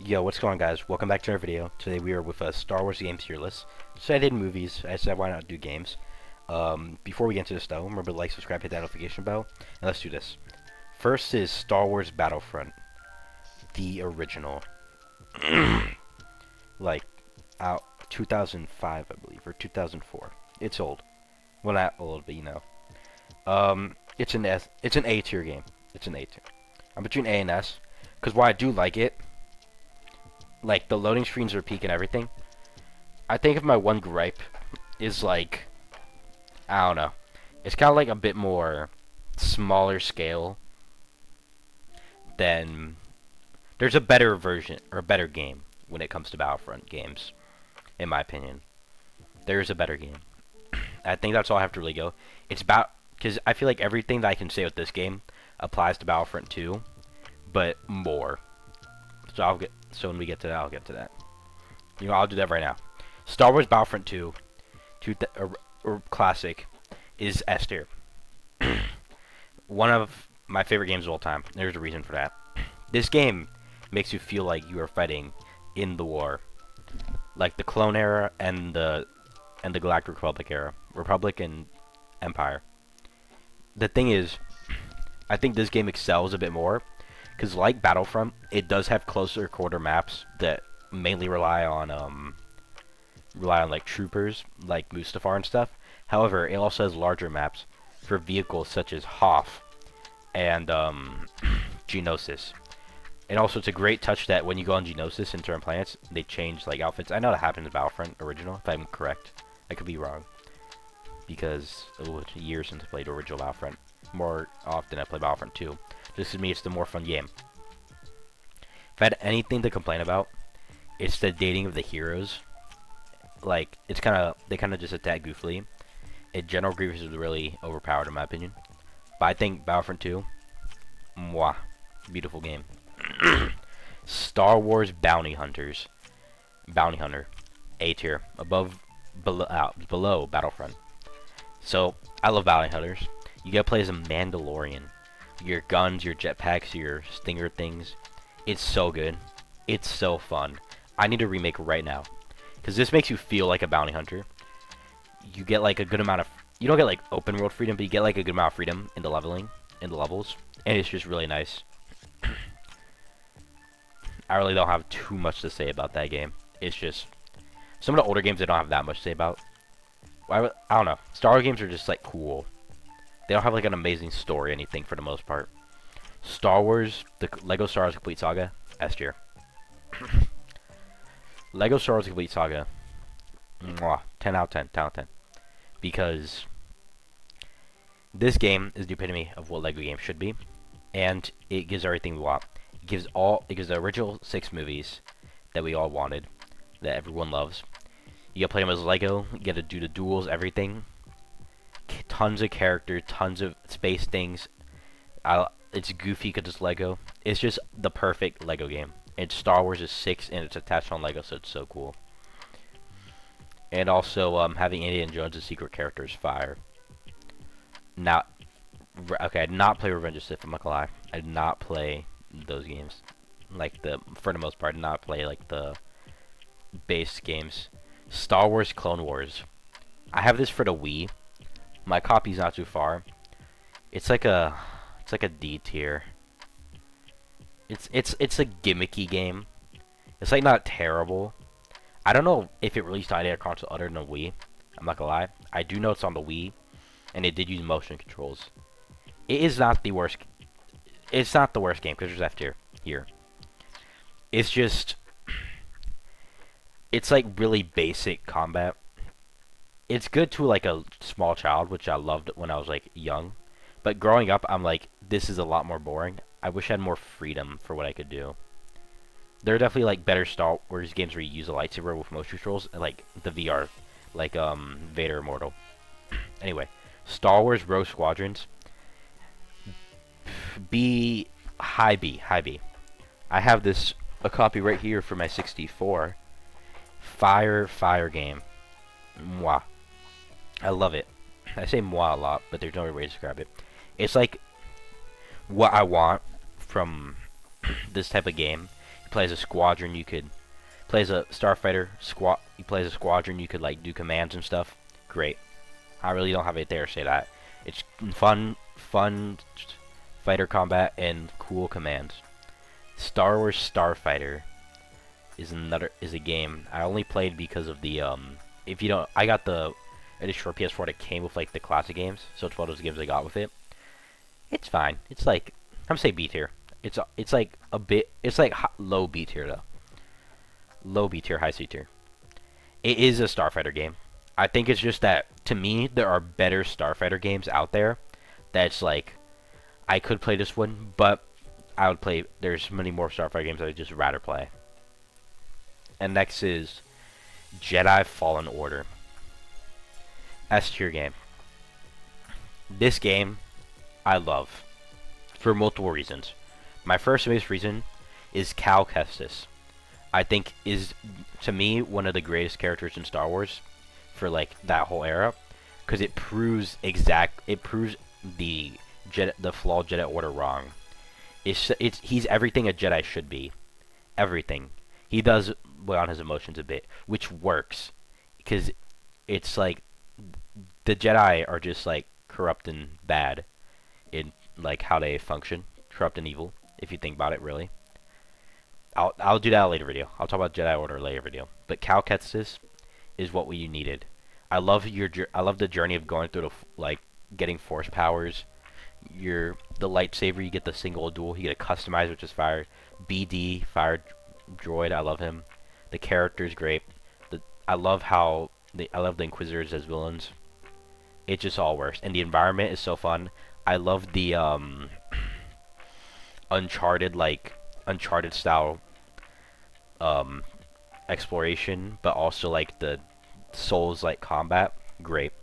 Yo, what's going on, guys? Welcome back to our video. Today we are with a Star Wars game tier list. So I did movies. I said why not do games? Before we get into this though, remember to like, subscribe, hit that notification bell, and let's do this. First is Star Wars Battlefront, the original, like out 2005, I believe, or 2004. It's old. Well, not old, but you know. It's an A tier game. It's an A tier. I'm between A and S, because why I do like it. Like, the loading screens are peak and everything. I think if my one gripe is, like, I don't know. It's kind of like a bit more smaller scale than... There's a better version, or a better game when it comes to Battlefront games, in my opinion. There's a better game. I think that's all I have to really go. It's about... Because I feel like everything that I can say with this game applies to Battlefront 2, but more. So when we get to that, I'll get to that. You know, I'll do that right now. Star Wars Battlefront 2, or classic, is S tier. One of my favorite games of all time. There's a reason for that. This game makes you feel like you are fighting in the war, like the Clone era and the Galactic Republic era, Republic and Empire. The thing is, I think this game excels a bit more. Because like Battlefront, it does have closer quarter maps that mainly rely on like troopers, like Mustafar and stuff. However, it also has larger maps for vehicles such as Hoth and Geonosis. And also, it's a great touch that when you go on Geonosis and certain planets, they change like outfits. I know that happened in Battlefront original, if I'm correct. I could be wrong, because it was years since I played original Battlefront. More often I play Battlefront 2. Just to me, it's the more fun game. If I had anything to complain about, it's the dating of the heroes. Like, it's they kind of just attack goofily. And General Grievous is really overpowered in my opinion. But I think Battlefront 2, mwah, beautiful game. Star Wars Bounty Hunters, Bounty Hunter, A tier, below Battlefront. So I love Bounty Hunters. You gotta play as a Mandalorian. Your guns, your jetpacks, your stinger things. It's so good. It's so fun. I need a remake right now. Because this makes you feel like a bounty hunter. You get like a good amount of... You don't get like open world freedom, but you get like a good amount of freedom in the leveling, in the levels. And it's just really nice. I really don't have too much to say about that game. It's just... Some of the older games I don't have that much to say about. I don't know. Star Wars games are just like cool. They don't have like an amazing story or anything for the most part. Star Wars, the Lego Star Wars Complete Saga, S tier. Lego Star Wars Complete Saga, mwah, 10 out of 10, 10 out of 10. Because this game is the epitome of what Lego games should be, and it gives everything we want. It gives the original 6 movies that we all wanted, that everyone loves. You gotta play them as Lego. You gotta do the duels, everything. Tons of characters, tons of space things. It's goofy because it's Lego. It's just the perfect Lego game. And Star Wars is 6 and it's attached on Lego, so it's so cool. And also, having Indiana Jones as secret character is fire. Now, okay, I did not play Revenge of the Sith, I'm not gonna lie. I did not play those games. Like, for the most part, I did not play, like, the base games. Star Wars Clone Wars. I have this for the Wii. My copy's not too far. It's like a D tier. It's a gimmicky game. It's like not terrible. I don't know if it released on any other console other than Wii. I'm not gonna lie. I do know it's on the Wii, and it did use motion controls. It is not the worst. It's not the worst game because there's F tier here. It's just, it's like really basic combat. It's good to like a small child, which I loved when I was like young. But growing up, I'm like, this is a lot more boring. I wish I had more freedom for what I could do. There are definitely like better Star Wars games where you use a lightsaber with motion controls, like the VR, like Vader Immortal. Anyway, Star Wars Rogue Squadrons. High B. I have a copy right here for my 64. Fire game. Mwah. I love it. I say moi a lot, but there's no other way to describe it. It's like what I want from this type of game. You play as a squadron. You could play as a starfighter squad. You play as a squadron. You could like do commands and stuff. Great. I really don't have anything to say that. It's fun fighter combat and cool commands. Star Wars Starfighter is a game I only played because of the if you don't, I got the edition for PS4 that came with like the classic games, so it's one of those games I got with it. It's fine. It's like I'm gonna say B tier. It's like a bit. It's like low B tier though. Low B tier, high C tier. It is a Starfighter game. I think it's just that to me there are better Starfighter games out there. That's like I could play this one, but I would play. There's many more Starfighter games I'd just rather play. And next is Jedi Fallen Order. S tier game. This game I love for multiple reasons. My first and biggest reason is Cal Kestis. I think is to me one of the greatest characters in Star Wars for like that whole era, because it proves the flawed Jedi Order wrong. He's everything a Jedi should be. Everything. He does weigh on his emotions a bit, which works, because it's like the Jedi are just like corrupt and bad in like how they function, corrupt and evil. If you think about it, really. I'll do that in a later video. I'll talk about Jedi Order later video. But Cal Kestis is what we needed. I love the journey of going through like getting force powers. The lightsaber, you get the single dual, you get a customize, which is fire. BD fire droid, I love him. The character's great. I love the Inquisitors as villains. It just all works, and the environment is so fun. I love the Uncharted style exploration, but also like the Souls like combat. Great.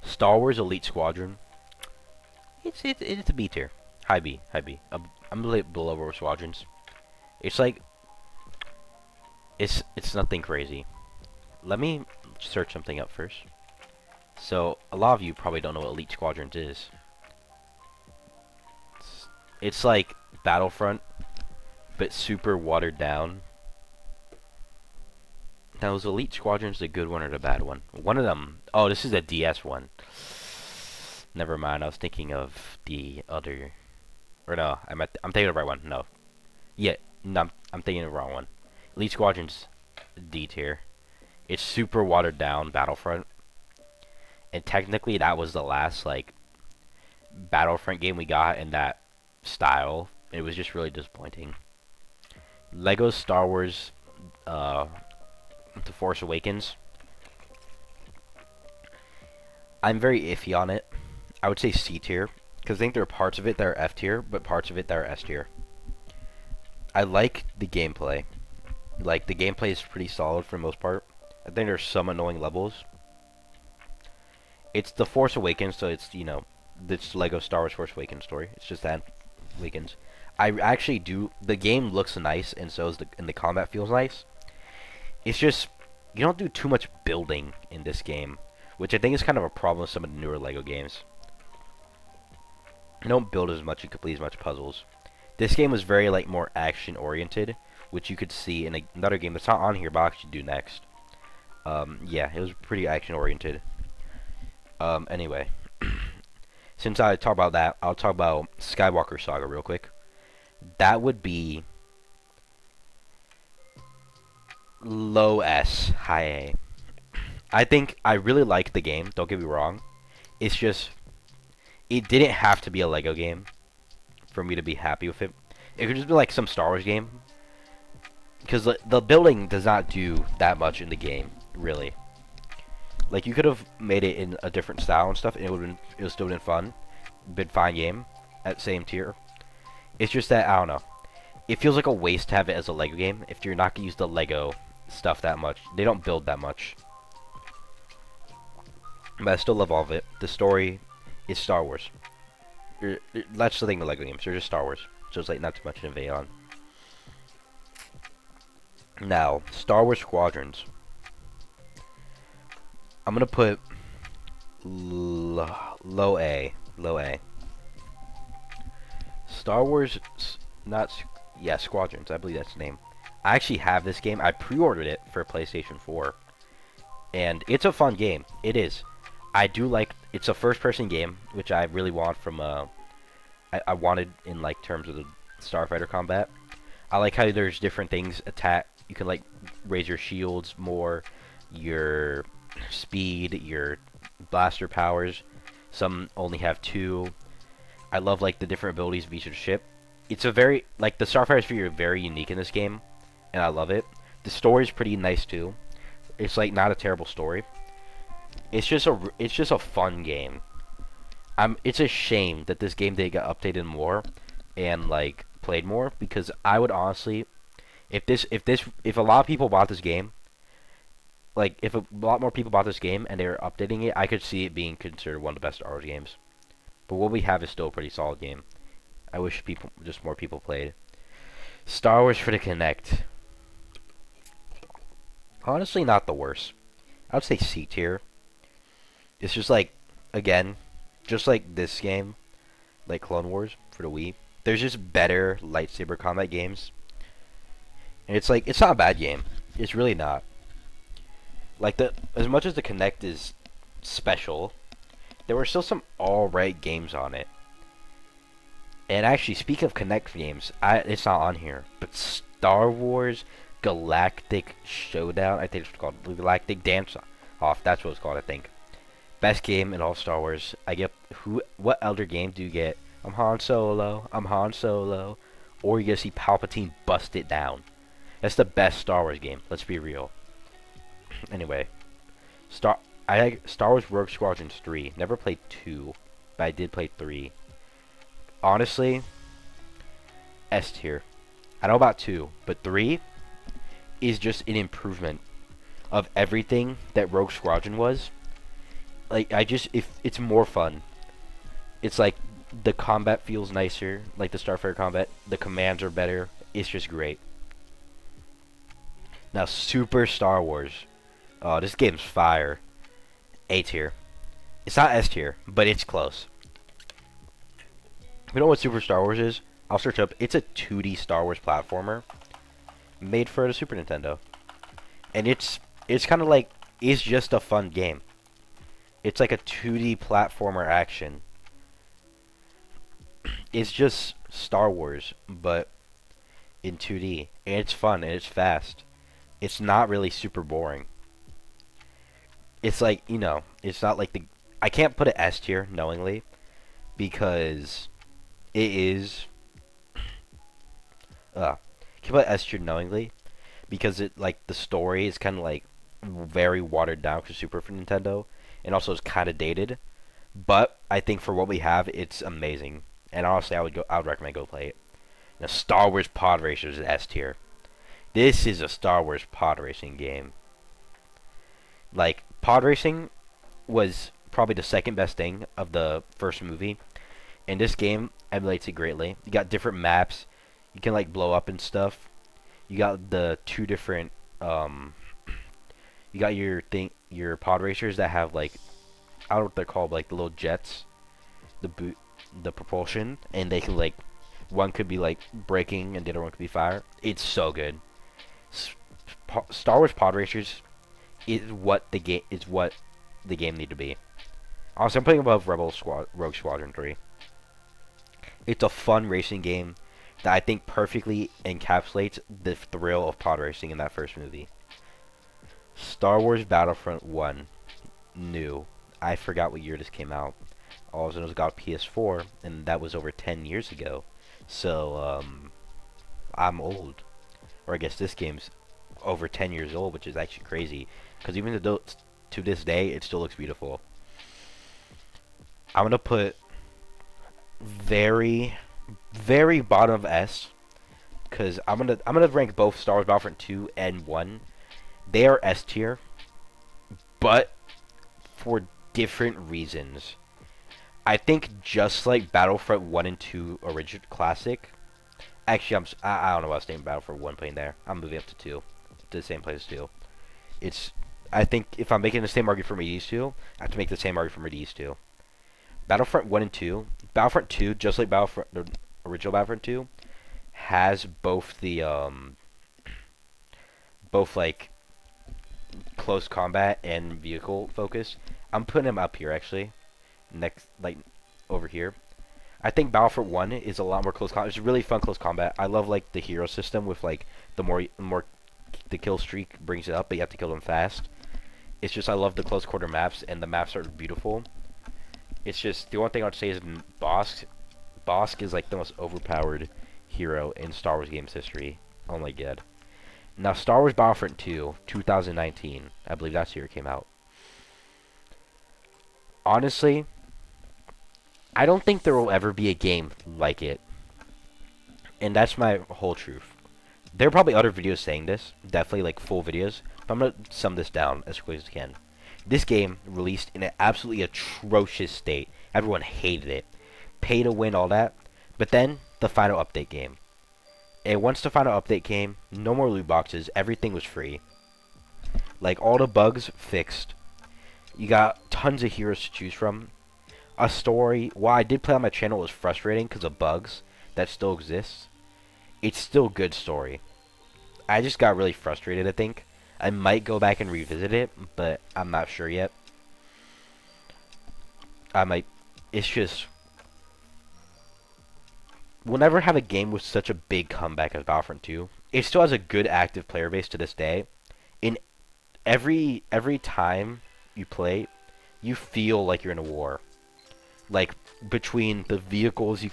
Star Wars Elite Squadron. It's a B tier, high B. I'm a little below Rogue Squadrons. It's like it's nothing crazy. Let me search something up first. So a lot of you probably don't know what Elite Squadrons is. It's like Battlefront, but super watered down. Now, is Elite Squadrons the good one or the bad one? One of them. Oh, this is a DS one. Never mind. I was thinking of the other. Or no, I'm thinking of the right one. No. Yeah, no, I'm thinking of the wrong one. Elite Squadrons D tier. It's super watered down Battlefront. And technically that was the last like Battlefront game we got in that style. It was just really disappointing. Lego Star Wars The Force Awakens. I'm very iffy on it. I would say C tier, because I think there are parts of it that are F tier, but parts of it that are S tier. I like the gameplay. Like, the gameplay is pretty solid for the most part. I think there's some annoying levels. It's The Force Awakens, so it's, you know, this Lego Star Wars Force Awakens story. It's just that Awakens. I actually do. The game looks nice, and so is and the combat feels nice. It's just you don't do too much building in this game, which I think is kind of a problem with some of the newer Lego games. You don't build as much and complete as much puzzles. This game was very like more action oriented, which you could see in another game that's not on here, but I'll actually do next. Yeah, it was pretty action oriented. Anyway, since I talk about that, I'll talk about Skywalker Saga real quick. That would be low S, high A. I think I really like the game, don't get me wrong. It's just, it didn't have to be a Lego game for me to be happy with it. It could just be like some Star Wars game. Because the building does not do that much in the game, really. Like, you could have made it in a different style and stuff, and it would still been fun. Been fine game at same tier. It's just that, I don't know. It feels like a waste to have it as a Lego game if you're not going to use the Lego stuff that much. They don't build that much. But I still love all of it. The story is Star Wars. That's the thing with Lego games. They're just Star Wars. So it's like not too much to invade on. Now, Star Wars Squadrons. I'm going to put low A. Low A. Star Wars, not Yeah, Squadrons. I believe that's the name. I actually have this game. I pre-ordered it for PlayStation 4, and it's a fun game. It is. I do like. It's a first-person game, which I really want from. I wanted in like terms of the Starfighter combat. I like how there's different things attack. You can like raise your shields more, your speed, your blaster powers. Some only have two. I love like the different abilities of each ship. It's a very like the Starfighter sphere are very unique in this game, and I love it. The story's pretty nice too. It's like not a terrible story. It's just a fun game. It's a shame that this game didn't get updated more and like played more, because I would honestly, if a lot of people bought this game, like if a lot more people bought this game and they were updating it, I could see it being considered one of the best Star Wars games. But what we have is still a pretty solid game. I wish just more people played. Star Wars for the Kinect. Honestly, not the worst. I would say C tier. It's just like, again, just like this game, like Clone Wars for the Wii. There's just better lightsaber combat games. And it's like, it's not a bad game. It's really not. Like, as much as the Kinect is special, there were still some alright games on it. And actually, speaking of Kinect games, it's not on here, but Star Wars Galactic Showdown, I think it's called Galactic Dance Off. That's what it's called, I think. Best game in all Star Wars. I get what elder game do you get? I'm Han Solo. I'm Han Solo. Or you get to see Palpatine bust it down. That's the best Star Wars game. Let's be real. Anyway, I like Star Wars Rogue Squadrons 3. Never played 2, but I did play 3. Honestly, S tier. I know about 2, but 3 is just an improvement of everything that Rogue Squadron was. Like, if it's more fun. It's like the combat feels nicer, like the Starfighter combat. The commands are better. It's just great. Now, Super Star Wars. Oh, this game's fire. A tier. It's not S tier, but it's close. You know what Super Star Wars is? I'll search up. It's a 2D Star Wars platformer made for the Super Nintendo. And it's kind of like, it's just a fun game. It's like a 2D platformer action. It's just Star Wars, but in 2D. And it's fun, and it's fast. It's not really super boring. It's like, you know, it's not like I can't put it S tier, knowingly, because it is... I can't put S tier knowingly, because like, the story is kind of, like, very watered down for Super Nintendo, and also it's kind of dated. But I think for what we have, it's amazing. And honestly, I would recommend go play it. Now, Star Wars Pod Racers is S tier. This is a Star Wars pod racing game. Like, pod racing was probably the second best thing of the first movie, and this game emulates it greatly. You got different maps. You can like blow up and stuff. You got the two different you got your pod racers that have like, I don't know what they're called, like the little jets, the propulsion, and they can like, one could be like braking and the other one could be fire. It's so good. Star Wars Pod Racers is what the game need to be. Honestly, I'm putting above Rogue Squadron 3. It's a fun racing game that I think perfectly encapsulates the thrill of pod racing in that first movie. Star Wars Battlefront 1, new. I forgot what year this came out. All of it was got PS4, and that was over 10 years ago. So, I'm old. Or I guess this game's over 10 years old, which is actually crazy. Because even to this day, it still looks beautiful. I'm going to put very, very bottom of S. Because I'm gonna rank both Star Wars Battlefront 2 and 1. They are S tier. But for different reasons. I think just like Battlefront 1 and 2 original classic. Actually, I don't know what I was thinking Battlefront 1 playing there. I'm moving up to 2. To the same place as 2. I think if I'm making the same argument for these two, I have to make the same argument for these two. Battlefront 1 and 2. Battlefront 2, just like the original Battlefront 2, has both the both like close combat and vehicle focus. I'm putting him up here actually, next like over here. I think Battlefront 1 is a lot more close combat. It's really fun close combat. I love like the hero system with like the more the kill streak brings it up, but you have to kill them fast. It's just I love the close quarter maps, and the maps are beautiful. It's just the one thing I'd say is Bossk. Bossk is like the most overpowered hero in Star Wars games history. Oh my god. Now Star Wars Battlefront 2, 2019. I believe that's the year it came out. Honestly, I don't think there will ever be a game like it. And that's my whole truth. There are probably other videos saying this, definitely like full videos, but I'm going to sum this down as quickly as I can. This game released in an absolutely atrocious state. Everyone hated it. Pay to win, all that. But then, the final update game. And once the final update came, no more loot boxes, everything was free. Like, all the bugs fixed. You got tons of heroes to choose from. A story, while I did play on my channel, it was frustrating because of bugs that still exists. It's still a good story. I just got really frustrated, I think. I might go back and revisit it, but I'm not sure yet. I might. It's just, we'll never have a game with such a big comeback as Battlefront 2. It still has a good active player base to this day. In every time you play, you feel like you're in a war. Like, between the vehicles,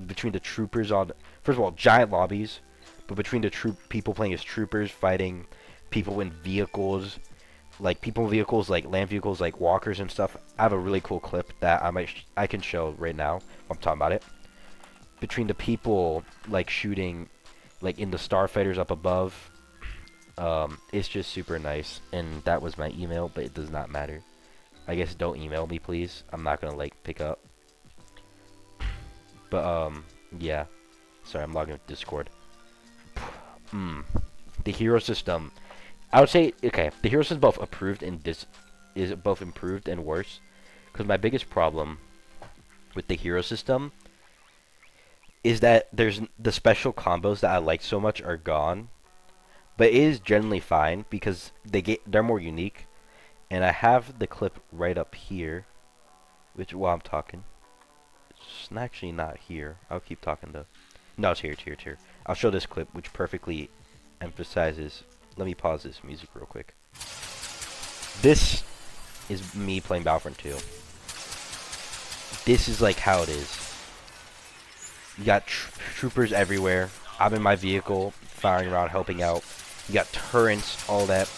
between the troopers on, first of all, giant lobbies, but between the people playing as troopers fighting people in vehicles, like people in vehicles, like land vehicles, like walkers and stuff. I have a really cool clip that I can show right now while I'm talking about it. Between the people, like shooting, like in the starfighters up above, it's just super nice. And that was my email, but it does not matter. I guess don't email me, please. I'm not gonna like pick up. But yeah. Sorry, I'm logging with Discord. The hero system. I would say, okay, the hero system is both approved and is both improved and worse. Because my biggest problem with the hero system is that there's the special combos that I like so much are gone. But it is generally fine because they're more unique. And I have the clip right up here, which while I'm talking, it's actually not here. I'll keep talking though. No, it's here, it's here, it's here. I'll show this clip, which perfectly emphasizes. Let me pause this music real quick. This is me playing Battlefront 2. This is like how it is. You got troopers everywhere. I'm in my vehicle, firing around, helping out. You got turrets, all that.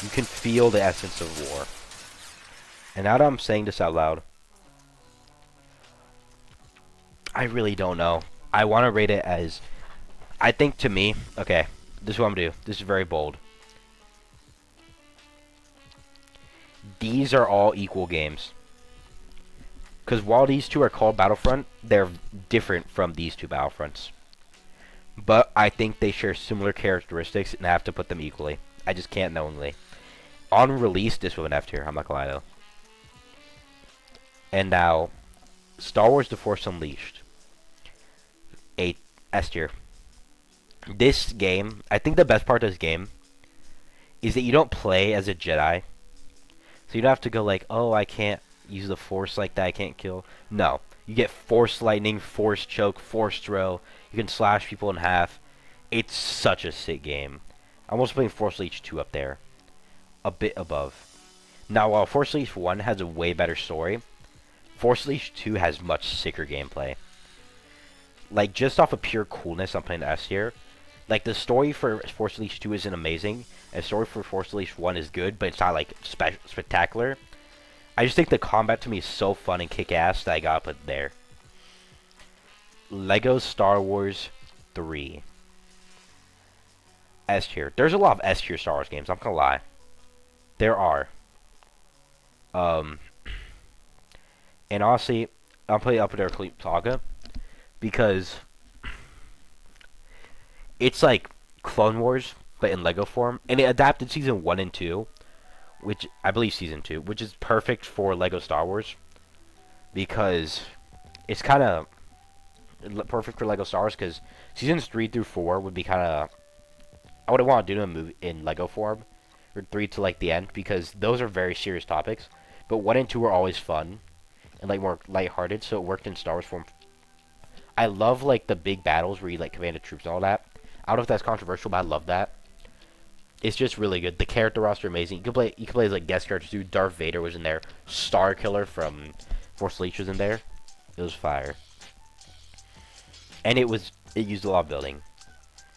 You can feel the essence of war. And now that I'm saying this out loud, I really don't know. I want to rate it as, I think to me, okay, this is what I'm going to do. This is very bold. These are all equal games. Because while these two are called Battlefront, they're different from these two Battlefronts. But I think they share similar characteristics, and I have to put them equally. I just can't knowingly. On release, this was an F tier. I'm not gonna lie though. And now, Star Wars: The Force Unleashed, a S tier. This game, I think the best part of this game is that you don't play as a Jedi. So you don't have to go like, oh, I can't use the Force like that, I can't kill. No. You get Force Lightning, Force Choke, Force Throw. You can slash people in half. It's such a sick game. I'm also putting Force Unleashed 2 up there. A bit above. Now, while Force Unleashed 1 has a way better story, Force Unleashed 2 has much sicker gameplay. Like, just off of pure coolness, I'm playing S tier. Like, the story for Force Unleashed 2 isn't amazing. And the story for Force Unleashed 1 is good, but it's not, like, spectacular. I just think the combat to me is so fun and kick-ass that I gotta put it there. Lego Star Wars 3. S tier. There's a lot of S tier Star Wars games, I'm not gonna lie. There are. And honestly, I'll put it up there with Saga. Because it's like Clone Wars, but in Lego form. And it adapted Season 1 and 2. Which, I believe Season 2. Which is perfect for Lego Star Wars. Because it's kind of perfect for Lego Star Wars because seasons 3 through 4 would be kind of I would want to do them in Lego form, or 3 to like the end because those are very serious topics. But 1 and 2 are always fun and like more lighthearted, so it worked in Star Wars form. I love like the big battles where you like command the troops and all that. I don't know if that's controversial, but I love that. It's just really good. The character roster amazing. You can play as like guest characters too. Darth Vader was in there. Star Killer from Force Leech was in there. It was fire. And it used a lot of building.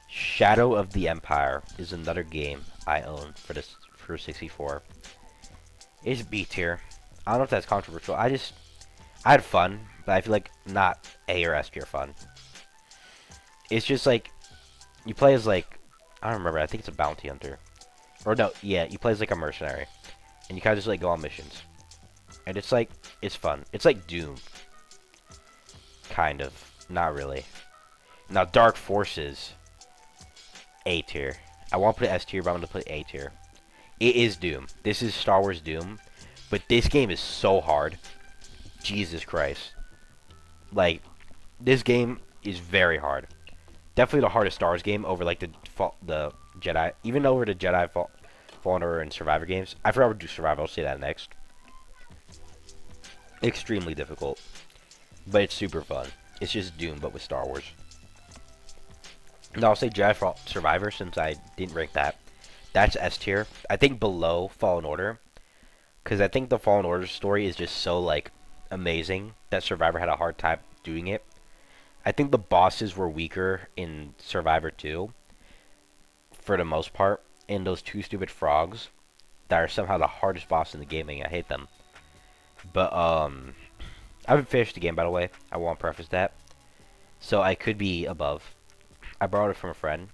Shadow of the Empire is another game I own for 64. It's B tier. I don't know if that's controversial. I had fun, but I feel like not A or S tier fun. It's just like you play as like I don't remember. I think it's a bounty hunter, or no, yeah, you play as like a mercenary, and you kind of just like go on missions, and it's fun. It's like Doom, kind of, not really. Now Dark Forces, A tier. I won't put it S tier, but I'm gonna put A tier. It is Doom. This is Star Wars Doom, but this game is so hard. Jesus Christ. Like, this game is very hard. Definitely the hardest Star Wars game over, like, the Jedi. Even over the Jedi Fallen Order and Survivor games. I forgot to do Survivor. I'll say that next. Extremely difficult. But it's super fun. It's just Doom, but with Star Wars. No, I'll say Jedi Survivor since I didn't rank that. That's S tier. I think below Fallen Order. Because I think the Fallen Order story is just so, like, amazing that Survivor had a hard time doing it. I think the bosses were weaker in Survivor 2, for the most part, and those two stupid frogs that are somehow the hardest boss in the gaming. I hate them. But, I haven't finished the game, by the way. I won't preface that. So I could be above. I borrowed it from a friend.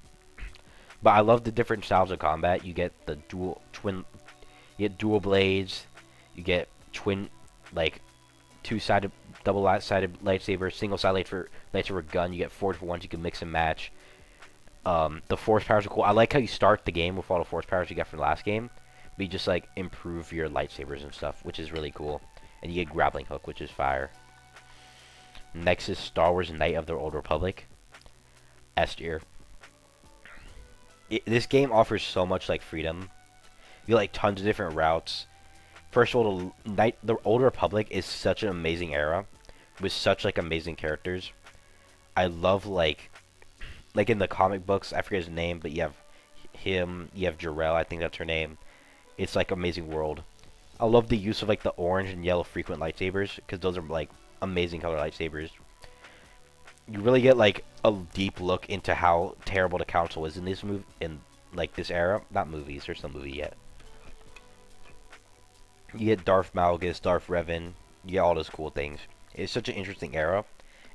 But I love the different styles of combat. You get the you get dual blades. You get twin, like, two-sided, double-sided lightsaber, single-sided lightsaber gun. You get 4-for-1s. You can mix and match. The force powers are cool. I like how you start the game with all the force powers you got from the last game. But you just, like, improve your lightsabers and stuff, which is really cool. And you get grappling hook, which is fire. Next is Star Wars Knight of the Old Republic. S tier. This game offers so much, like, freedom. You get, like, tons of different routes. First of all, the Old Republic is such an amazing era with such, like, amazing characters. I love, like in the comic books, I forget his name, but you have him, you have Jarell, I think that's her name. It's, like, amazing world. I love the use of, like, the orange and yellow frequent lightsabers, because those are, like, amazing color lightsabers. You really get, like, a deep look into how terrible the Council is in this like, this era. Not movies, there's no movie yet. You get Darth Malgus, Darth Revan, you get all those cool things. It's such an interesting era,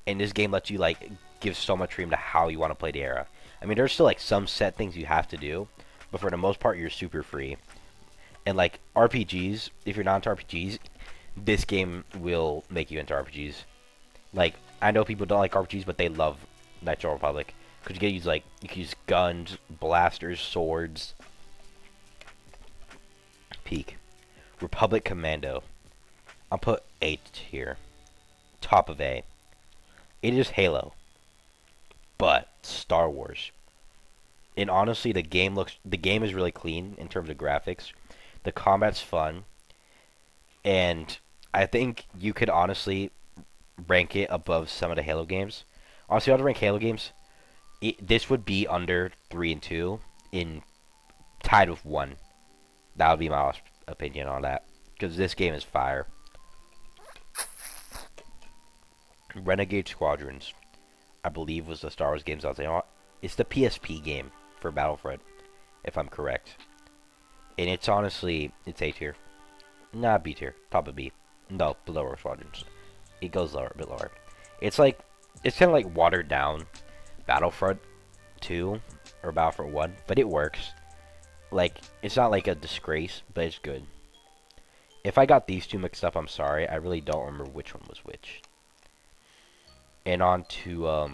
and this game lets you, like, give so much freedom to how you want to play the era. I mean, there's still, like, some set things you have to do, but for the most part, you're super free. And, like, RPGs, if you're not into RPGs, this game will make you into RPGs. Like, I know people don't like RPGs, but they love Knights of the Republic. Because you can use guns, blasters, swords. Peak. Republic Commando. I'll put 8 here. Top of A. It is Halo. But Star Wars. And honestly, the game is really clean in terms of graphics. The combat's fun. And I think you could honestly rank it above some of the Halo games. Honestly, if I had to rank Halo games, this would be under 3 and 2, tied with 1. That would be my honest opinion on that, because this game is fire. Renegade Squadrons, I believe, was the Star Wars games I was saying. It's the PSP game for Battlefront, if I'm correct. And it's honestly, it's A tier. Nah, B tier. Top of B. No, below Squadrons. It goes lower, a bit lower. It's kind of like watered down Battlefront 2 or Battlefront 1, but it works. Like, it's not like a disgrace, but it's good. If I got these two mixed up, I'm sorry. I really don't remember which one was which. And on to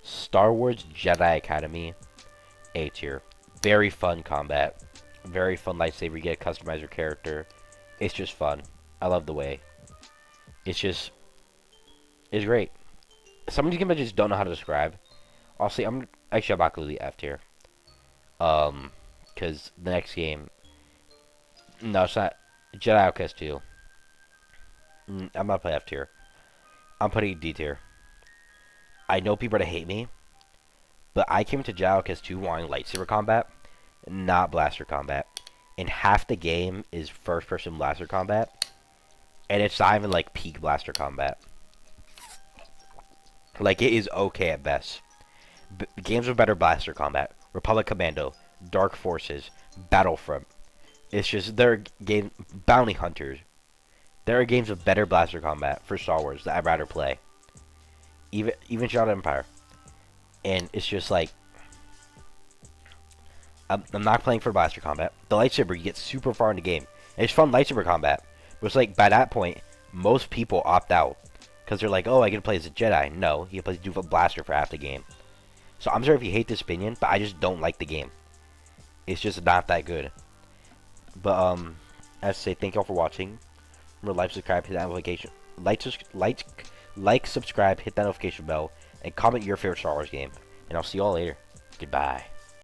Star Wars Jedi Academy, A tier. Very fun combat. Very fun lightsaber. You get to customize your character. It's just fun. I love the way. It's great. some of these games I just don't know how to describe. Honestly, I'm about to leave F tier. Because the next game, no, it's not Jedi Outcast 2. I'm not playing F tier. I'm putting D tier. I know people are gonna hate me, but I came to Jedi Outcast 2 wanting lightsaber combat, not blaster combat. And half the game is first-person blaster combat, and it's not even like peak blaster combat. Like, it is okay at best. Games with better blaster combat: Republic Commando, Dark Forces, Battlefront. It's just there are game Bounty Hunters. There are games with better blaster combat for Star Wars that I'd rather play. Even Shadow Empire, and it's just like I'm not playing for blaster combat. The lightsaber, you get super far in the game. And it's fun lightsaber combat, but it's like by that point, most people opt out because they're like, oh, I can play as a Jedi. No, you play do a blaster for half the game. So I'm sorry if you hate this opinion, but I just don't like the game. It's just not that good. But I have to say thank y'all for watching. Remember, like, subscribe, hit that notification, like, subscribe, hit that notification bell, and comment your favorite Star Wars game. And I'll see y'all later. Goodbye.